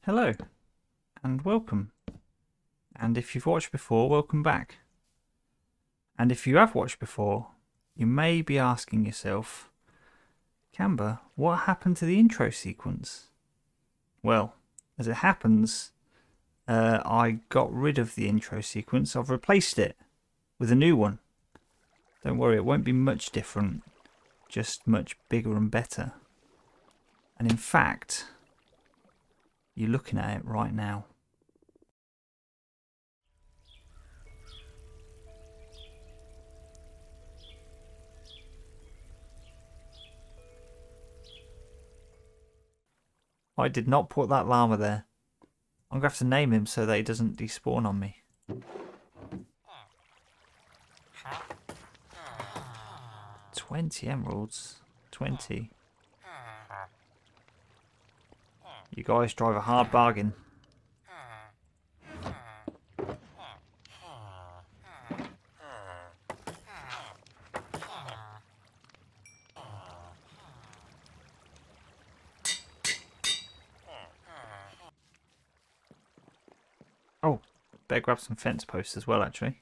Hello and welcome. And if you've watched before, welcome back. And if you have watched before, you may be asking yourself, Camber, what happened to the intro sequence? Well, as it happens, I got rid of the intro sequence. I've replaced it with a new one. Don't worry, it won't be much different, just much bigger and better. And in fact, you're looking at it right now. I did not put that llama there. I'm going to have to name him so that he doesn't despawn on me. 20 emeralds. 20. You guys drive a hard bargain. Oh, better grab some fence posts as well, actually.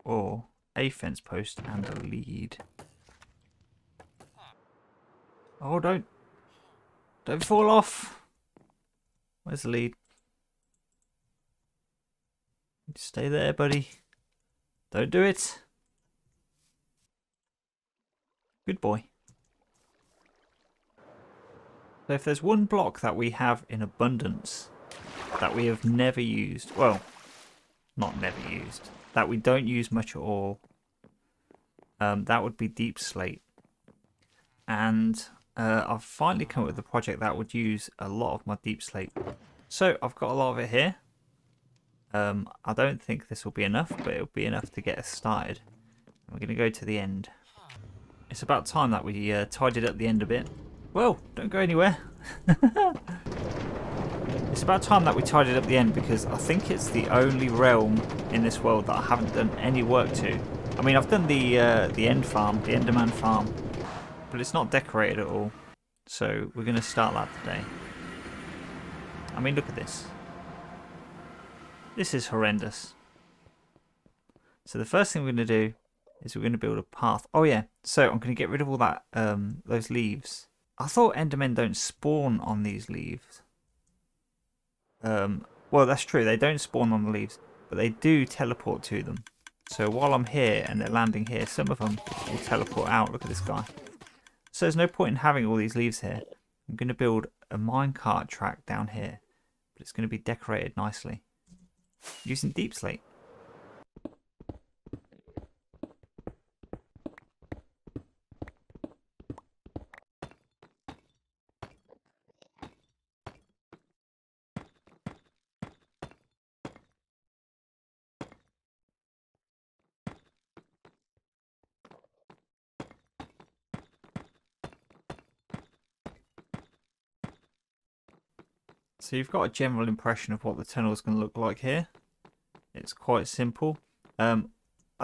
Or a fence post and a lead. Oh, don't fall off. Where's the lead? Stay there, buddy. Don't do it. Good boy. So if there's one block that we have in abundance that we have never used, well, not never used, that we don't use much at all, that would be deep slate. And I've finally come up with a project that would use a lot of my deep slate. So I've got a lot of it here. I don't think this will be enough, but it'll be enough to get us started. We're going to go to the end. It's about time that we tidied up the end a bit. Well, don't go anywhere. It's about time that we tidied up the end because I think it's the only realm in this world that I haven't done any work to. I mean, I've done the end farm, the Enderman farm, but it's not decorated at all. So we're going to start that today. I mean, look at this. This is horrendous. So the first thing we're going to do is we're going to build a path. Oh yeah, so I'm going to get rid of all that those leaves. I thought Endermen don't spawn on these leaves. Well, that's true. They don't spawn on the leaves, but they do teleport to them. So while I'm here and they're landing here, some of them will teleport out. Look at this guy. So there's no point in having all these leaves here. I'm going to build a minecart track down here, but it's going to be decorated nicely using deep slate. So you've got a general impression of what the tunnel is going to look like here. It's quite simple. I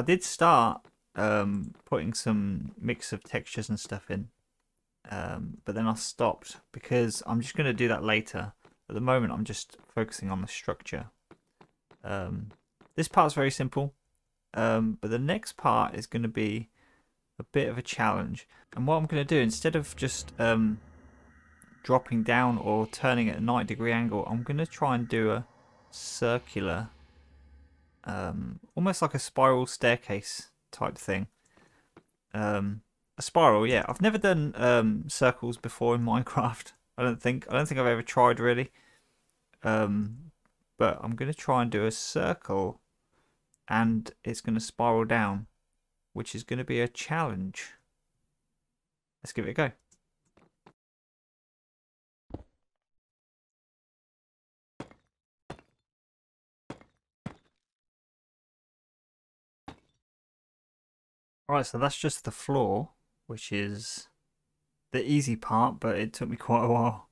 did start putting some mix of textures and stuff in, but then I stopped because I'm just going to do that later. At the moment, I'm just focusing on the structure. This part's very simple, but the next part is going to be a bit of a challenge. And what I'm going to do, instead of just dropping down or turning at a 90-degree angle, I'm going to try and do a circular, almost like a spiral staircase type thing. A spiral, yeah. I've never done circles before in Minecraft. I don't think I've ever tried really. But I'm going to try and do a circle, and it's going to spiral down, which is going to be a challenge. Let's give it a go. Alright, so that's just the floor, which is the easy part, but it took me quite a while.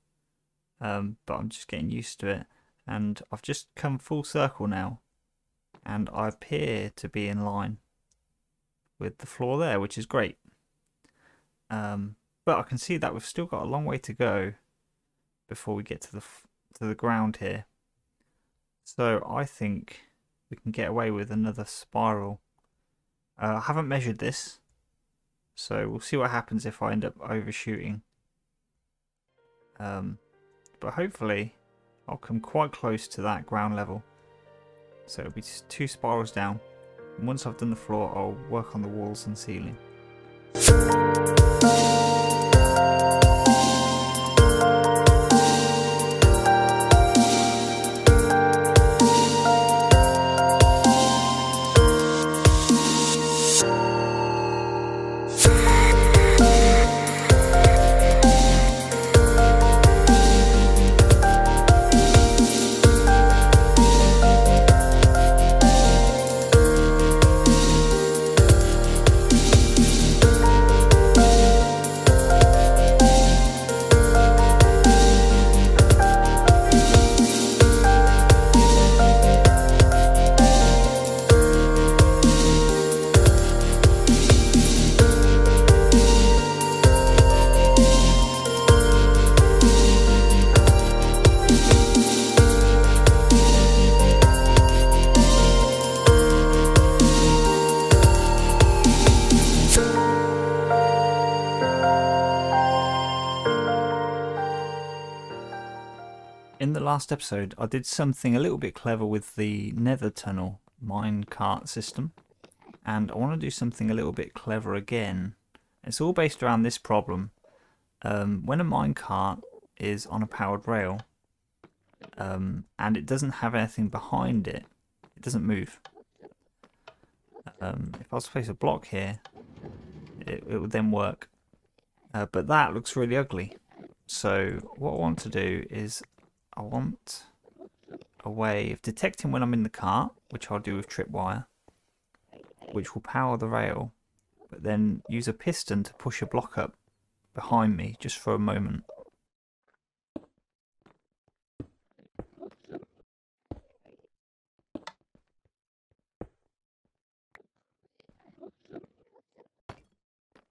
But I'm just getting used to it. And I've just come full circle now. And I appear to be in line with the floor there, which is great. But I can see that we've still got a long way to go before we get to to the ground here. So I think we can get away with another spiral. I haven't measured this, so we'll see what happens if I end up overshooting. But hopefully I'll come quite close to that ground level. So it'll be 2 spirals down. And once I've done the floor, I'll work on the walls and ceiling. In the last episode, I did something a little bit clever with the nether tunnel minecart system, and I want to do something a little bit clever again. It's all based around this problem. When a minecart is on a powered rail and it doesn't have anything behind it, it doesn't move. If I was to place a block here, it would then work. But that looks really ugly. So what I want to do is I want a way of detecting when I'm in the cart, which I'll do with tripwire, which will power the rail, but then use a piston to push a block up behind me just for a moment.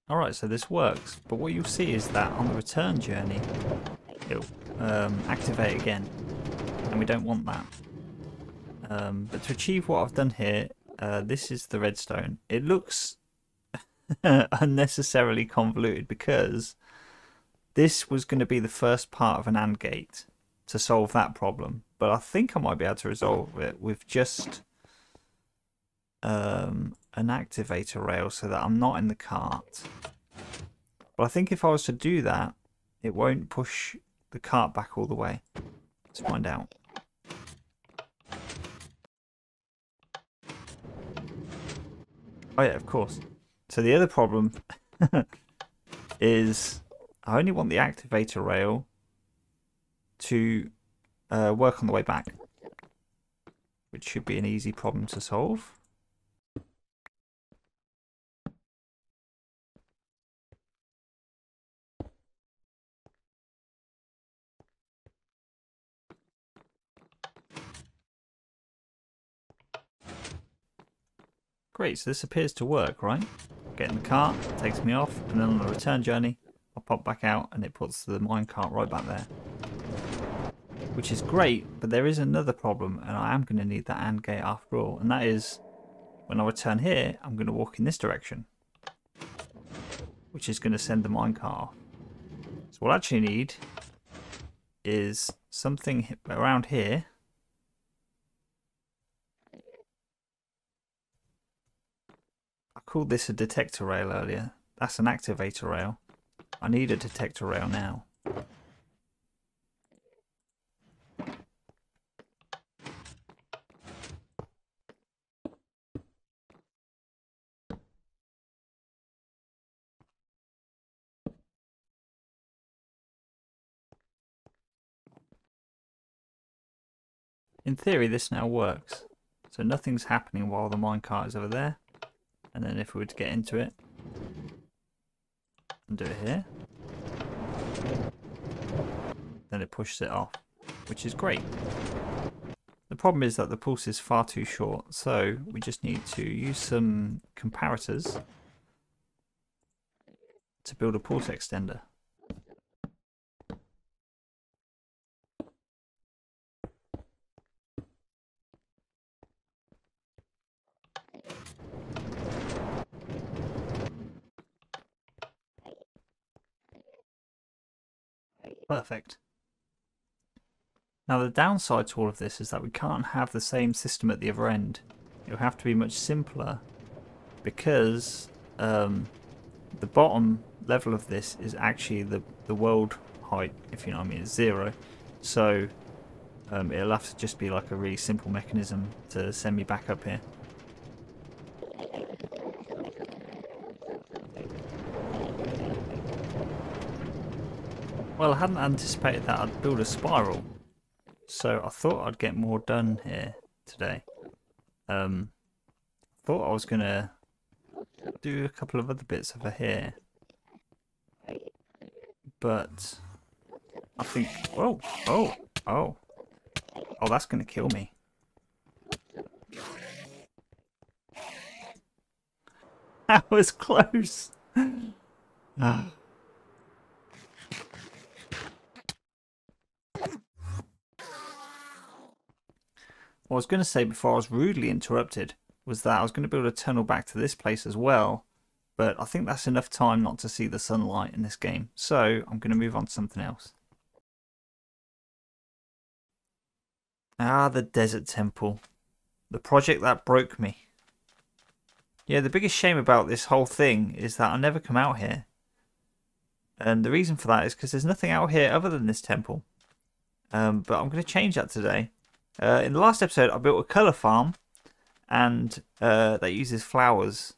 Alright, so this works, but what you'll see is that on the return journey, it'll activate again, and we don't want that. But to achieve what I've done here, this is the redstone. It looks unnecessarily convoluted because this was going to be the first part of an AND gate to solve that problem, but I think I might be able to resolve it with just an activator rail so that I'm not in the cart. But I think if I was to do that, it won't push the cart back all the way. Let's find out. Oh yeah, of course. So the other problem is I only want the activator rail to work on the way back, which should be an easy problem to solve. Great, so this appears to work, right? Get in the cart, it takes me off, and then on the return journey, I'll pop back out and it puts the minecart right back there. Which is great, but there is another problem, and I am going to need that AND gate after all, and that is, when I return here, I'm going to walk in this direction, which is going to send the minecart off. So what I actually need is something around here. I called this a detector rail earlier. That's an activator rail. I need a detector rail now. In theory, this now works. So nothing's happening while the minecart is over there. And then if we were to get into it and do it here, then it pushes it off, which is great. The problem is that the pulse is far too short, so we just need to use some comparators to build a pulse extender. Perfect. Now the downside to all of this is that we can't have the same system at the other end. It'll have to be much simpler because the bottom level of this is actually the world height, if you know what I mean. It's 0. So it'll have to just be like a really simple mechanism to send me back up here. Well, I hadn't anticipated that I'd build a spiral, so I thought I'd get more done here today. Thought I was gonna do a couple of other bits over here, but I think, oh, that's gonna kill me. That was close. Ah. What I was going to say before I was rudely interrupted was that I was going to build a tunnel back to this place as well, but I think that's enough time not to see the sunlight in this game, so I'm going to move on to something else. Ah, the desert temple. The project that broke me. Yeah, the biggest shame about this whole thing is that I never come out here. And the reason for that is because there's nothing out here other than this temple. But I'm going to change that today. In the last episode, I built a colour farm, and that uses flowers.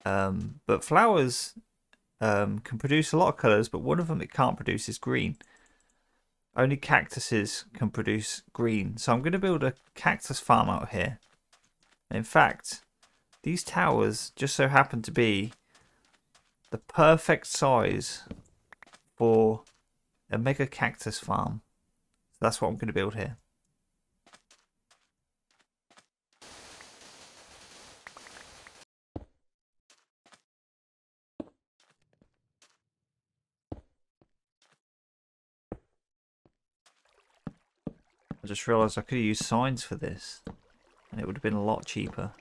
But flowers can produce a lot of colours, but one of them it can't produce is green. Only cactuses can produce green. So I'm going to build a cactus farm out here. In fact, these towers just so happen to be the perfect size for a mega cactus farm. So that's what I'm going to build here. I just realised I could have used signs for this, and it would have been a lot cheaper.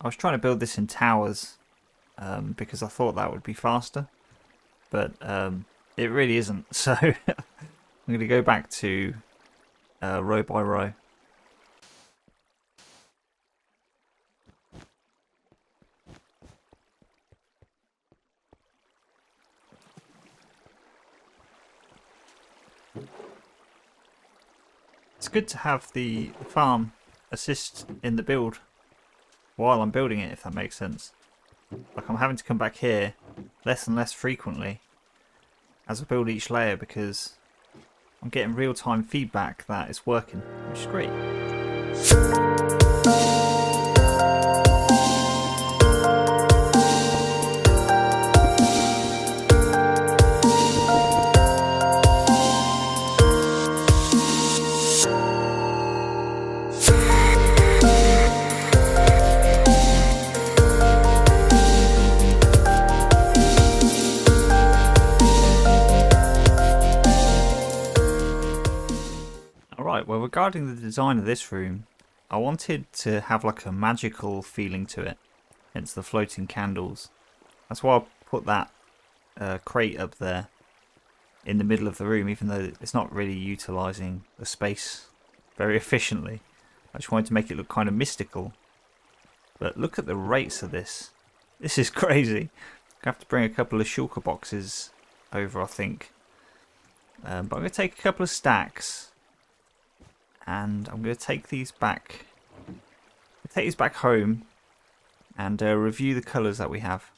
I was trying to build this in towers because I thought that would be faster, but it really isn't. So I'm going to go back to row by row. It's good to have the farm assist in the build while I'm building it, if that makes sense. Like, I'm having to come back here less and less frequently as I build each layer because I'm getting real-time feedback that it's working, which is great. Well, regarding the design of this room, I wanted to have like a magical feeling to it, hence the floating candles. That's why I put that crate up there in the middle of the room, even though it's not really utilising the space very efficiently. I just wanted to make it look kind of mystical. But look at the rates of this. This is crazy. I have to bring a couple of shulker boxes over, I think. But I'm going to take a couple of stacks. And I'm going to take these back. Home and review the colours that we have.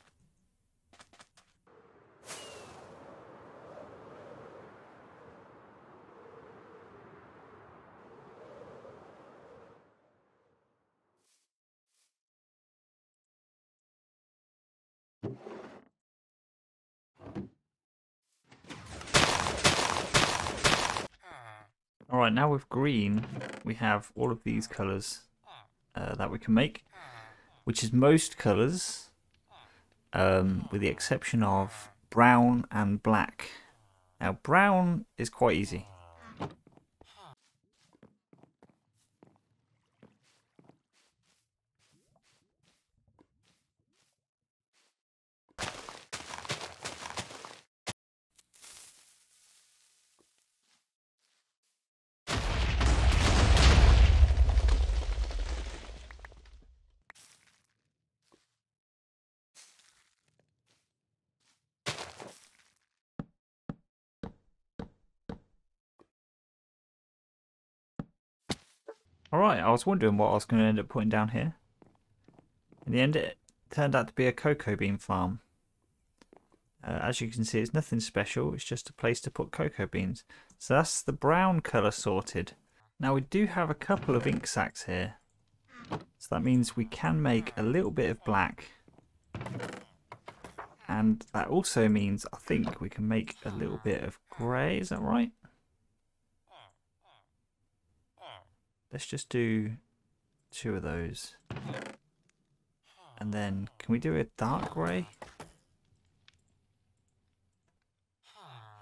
Alright, now with green, we have all of these colours that we can make, which is most colours, with the exception of brown and black. Now, brown is quite easy. Alright, I was wondering what I was going to end up putting down here. In the end, it turned out to be a cocoa bean farm. As you can see, it's nothing special, it's just a place to put cocoa beans. So that's the brown colour sorted. Now we do have a couple of ink sacs here. So that means we can make a little bit of black. And that also means, I think, we can make a little bit of grey, is that right? Let's just do 2 of those. And then, can we do a dark grey?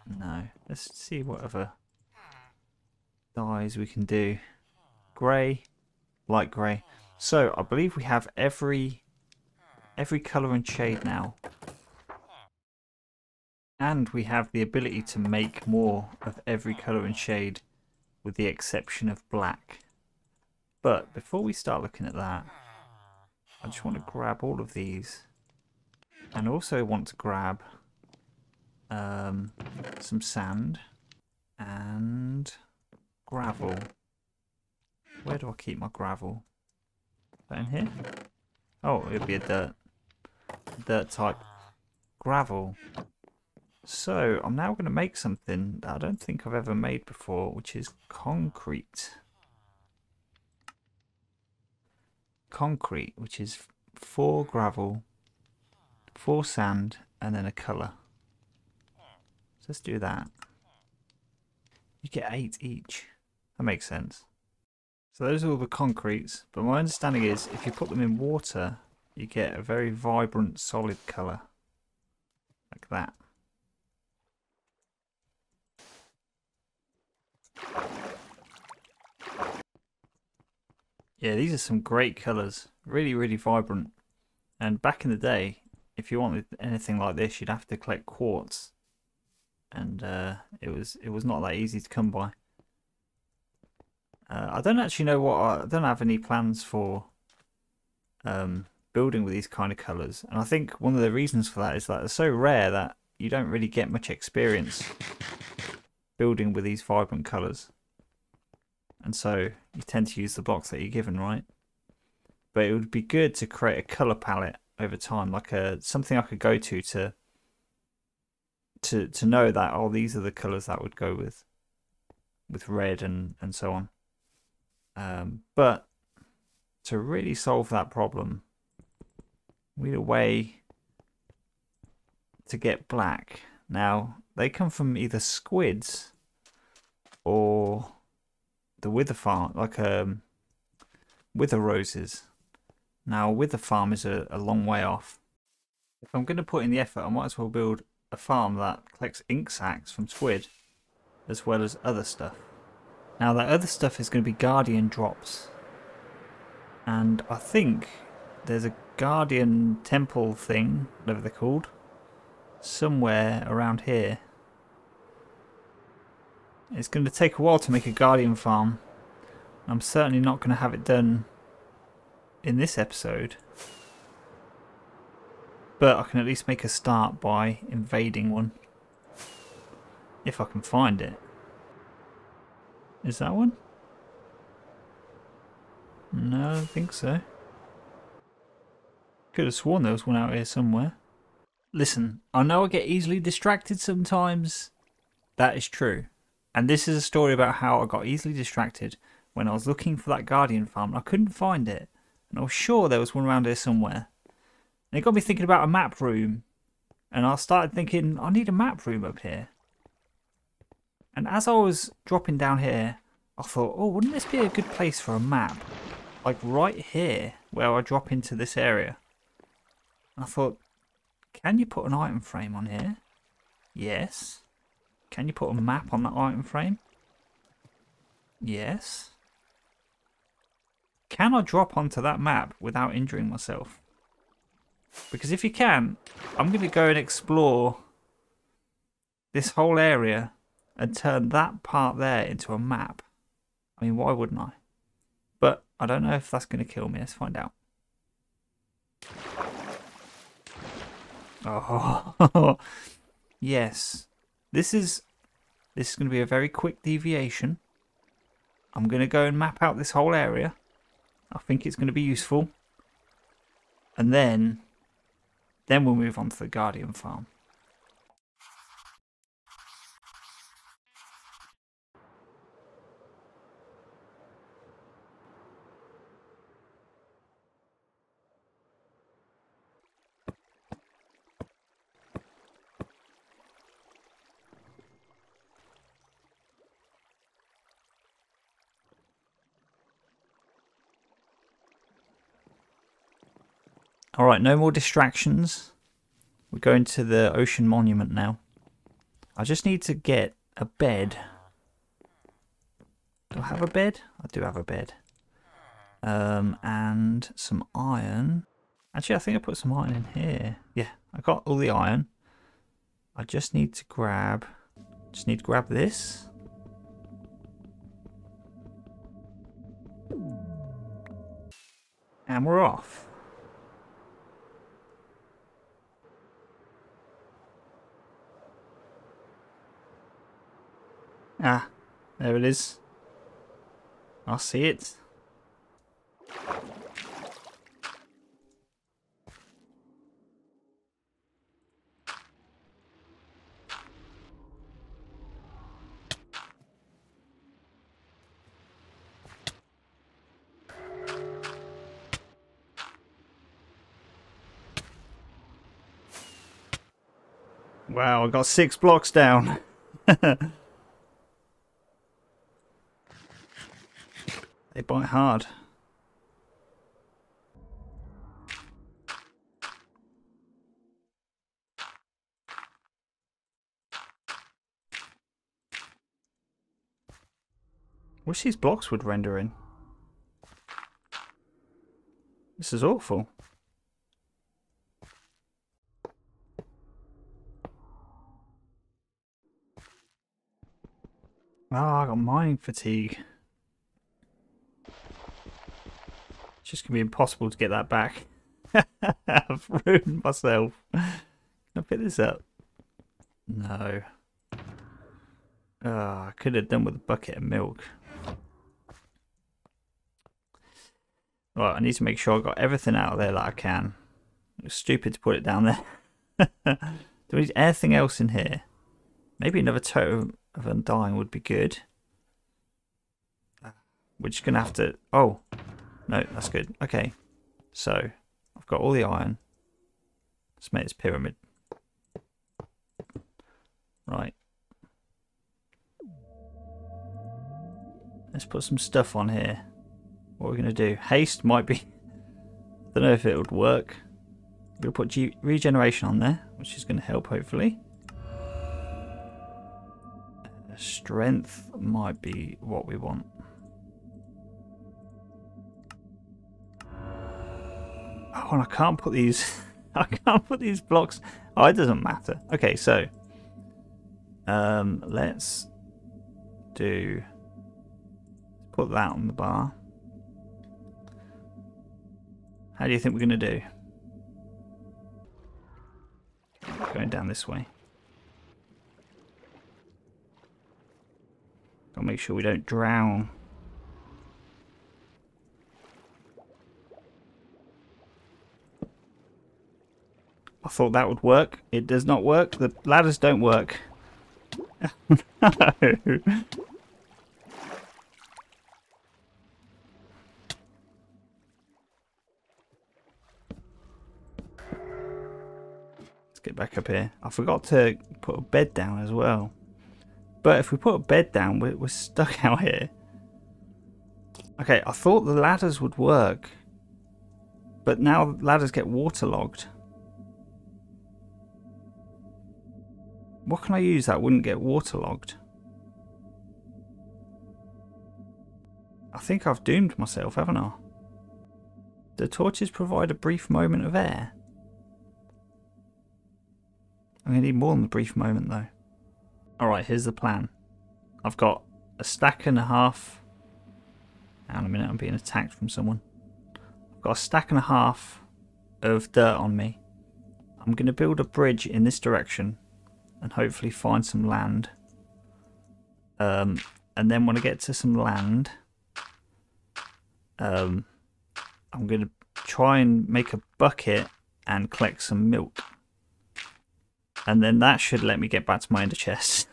No. Let's see what other dyes we can do. Grey, light grey. So, I believe we have every colour and shade now. And we have the ability to make more of every colour and shade, with the exception of black. But before we start looking at that, I just want to grab all of these, and also want to grab some sand and gravel. Where do I keep my gravel? Is that in here? Oh, it'll be a dirt type gravel. So I'm now going to make something that I don't think I've ever made before, which is concrete. Concrete, which is 4 gravel, 4 sand, and then a colour. So let's do that. You get 8 each. That makes sense. So those are all the concretes, but my understanding is if you put them in water, you get a very vibrant, solid colour. Like that. Yeah, these are some great colours. Really, really vibrant. And back in the day, if you wanted anything like this, you'd have to collect quartz. And it was not that easy to come by. I don't actually know I don't have any plans for building with these kind of colours. And I think one of the reasons for that is that they're so rare that you don't really get much experience building with these vibrant colours. And so you tend to use the blocks that you're given, right? But it would be good to create a colour palette over time, like something I could go to know that, oh, these are the colours that would go with red and so on. But to really solve that problem, we need a way to get black. Now, they come from either squids or the wither farm, like wither roses. Now, wither farm is a long way off. If I'm going to put in the effort, I might as well build a farm that collects ink sacs from squid, as well as other stuff. Now, that other stuff is going to be guardian drops. And I think there's a guardian temple thing, whatever they're called, somewhere around here. It's going to take a while to make a guardian farm. I'm certainly not going to have it done in this episode. But I can at least make a start by invading one. If I can find it. Is that one? No, I don't think so. Could have sworn there was one out here somewhere. Listen, I know I get easily distracted sometimes. That is true. And this is a story about how I got easily distracted when I was looking for that guardian farm and I couldn't find it. And I was sure there was one around here somewhere. And it got me thinking about a map room. And I started thinking, I need a map room up here. And as I was dropping down here, I thought, oh, wouldn't this be a good place for a map? Like right here, where I drop into this area. And I thought, can you put an item frame on here? Yes. Can you put a map on that item frame? Yes. Can I drop onto that map without injuring myself? Because if you can, I'm going to go and explore this whole area and turn that part there into a map. I mean, why wouldn't I? But I don't know if that's going to kill me. Let's find out. Oh, yes. This is going to be a very quick deviation. I'm going to go and map out this whole area. I think it's going to be useful. And then we'll move on to the Guardian farm. Alright, no more distractions. We're going to the ocean monument now. I just need to get a bed. Do I have a bed? I do have a bed. And some iron. Actually, I think I put some iron in here. Yeah, I got all the iron. I just need to grab this. And we're off. Ah, there it is. I see it. Wow, I got 6 blocks down. They bite hard. Wish these blocks would render in. This is awful. Ah, I got mining fatigue. It's just going to be impossible to get that back. I've ruined myself. Can I pick this up? No. I could have done with a bucket of milk. Right, I need to make sure I got everything out of there that I can. It was stupid to put it down there. Do we need anything else in here? Maybe another totem of undying would be good. We're just going to have to... Oh, no, that's good. Okay, so I've got all the iron. Let's make this pyramid. Right. Let's put some stuff on here. What are we going to do? Haste might be... I don't know if it would work. We're going to put regeneration on there, which is going to help hopefully. Strength might be what we want. Oh, and I can't put these... I can't put these blocks... Oh, it doesn't matter. Okay, so... let's do... Put that on the bar. How do you think we're going to do? Going down this way. Gotta make sure we don't drown. I thought that would work. It does not work. The ladders don't work. No. Get back up here. I forgot to put a bed down as well. But if we put a bed down, we're stuck out here. Okay, I thought the ladders would work. But now ladders get waterlogged. What can I use that wouldn't get waterlogged? I think I've doomed myself, haven't I? Do torches provide a brief moment of air? I'm going to need more than a brief moment though. Alright, here's the plan. I've got a stack and a half. Hang on a minute, I'm being attacked from someone. I've got a stack and a half of dirt on me. I'm going to build a bridge in this direction and hopefully find some land. And then when I get to some land, I'm going to try and make a bucket and collect some milk. And then that should let me get back to my ender chest.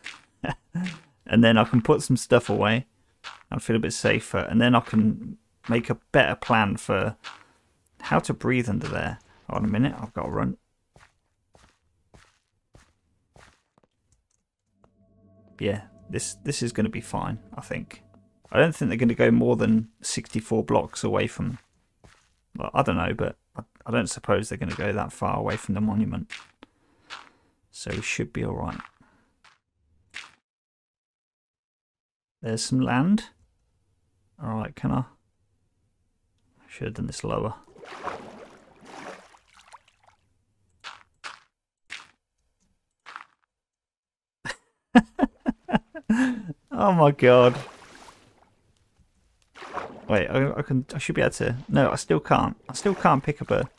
And then I can put some stuff away. I'll feel a bit safer. And then I can make a better plan for how to breathe under there. Hold on a minute, I've got to run. Yeah, this is going to be fine, I think. I don't think they're going to go more than 64 blocks away from... Well, I don't know, but I don't suppose they're going to go that far away from the monument. So we should be alright. There's some land. Alright, can I should have done this lower. Oh my god. Wait, I should be able to... No, I still can't. I still can't pick up a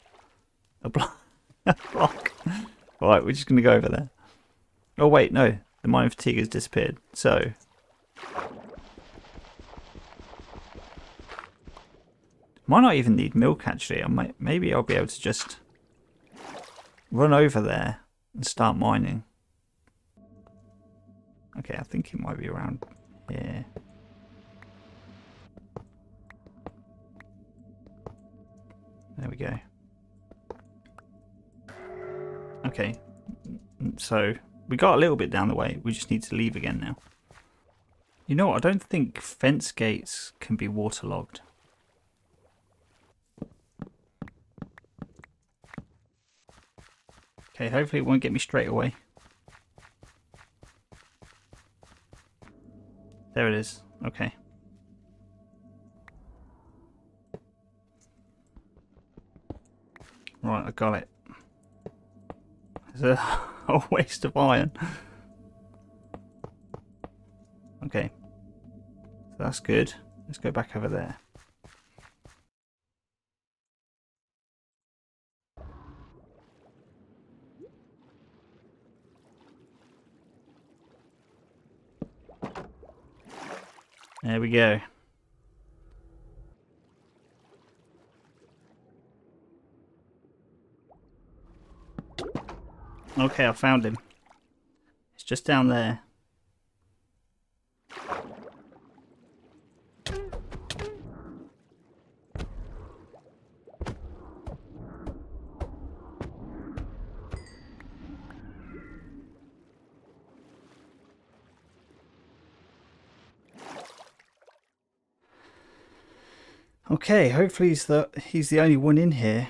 block. Right, we're just going to go over there. Oh wait, no. The mining fatigue has disappeared. So... Might not even need milk actually. Maybe I'll be able to just run over there and start mining. Okay, I think it might be around here. There we go. Okay, so we got a little bit down the way. We just need to leave again now. You know what? I don't think fence gates can be waterlogged. Okay, hopefully it won't get me straight away. There it is. Okay. Right, I got it. It's a waste of iron. Okay. So that's good. Let's go back over there. There we go. Okay, I found him. It's just down there. Okay, hopefully he's the only one in here.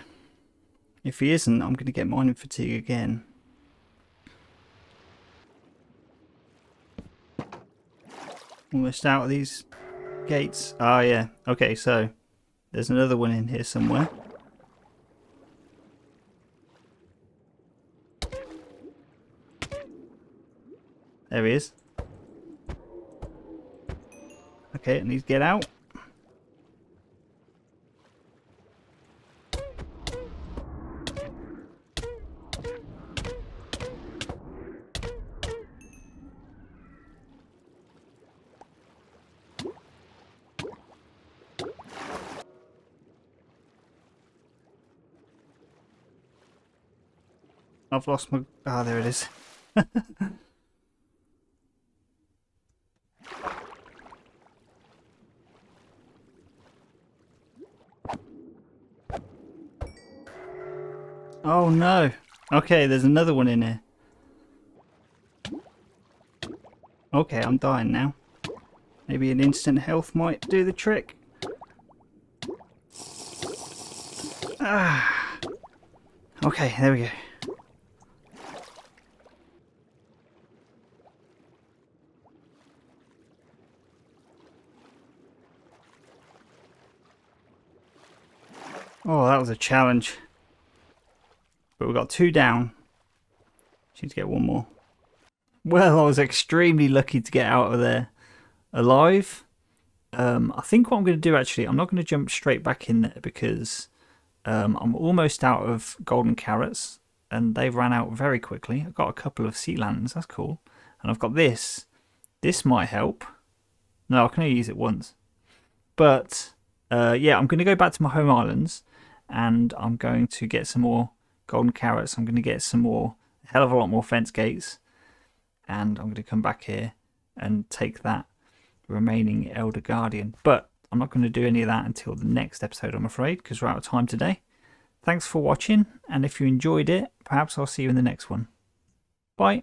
If he isn't, I'm going to get mining fatigue again. Almost out of these gates. Oh yeah. Okay, so there's another one in here somewhere. There he is. Okay, I need to get out. I've lost my... Ah, there it is. Oh no. Okay, there's another one in here. Okay, I'm dying now. Maybe an instant health might do the trick. Ah. Okay, there we go. Oh, that was a challenge. But we got 2 down. Just need to get 1 more. Well, I was extremely lucky to get out of there alive. I think what I'm going to do actually, I'm not going to jump straight back in there because I'm almost out of golden carrots and they've ran out very quickly. I've got a couple of sea lanterns, that's cool. And I've got this. This might help. No, I can only use it once. But yeah, I'm going to go back to my home islands and I'm going to get some more golden carrots. I'm going to get some more, a hell of a lot more fence gates. And I'm going to come back here and take that remaining Elder Guardian. But I'm not going to do any of that until the next episode, I'm afraid, because we're out of time today. Thanks for watching, and if you enjoyed it, perhaps I'll see you in the next one. Bye.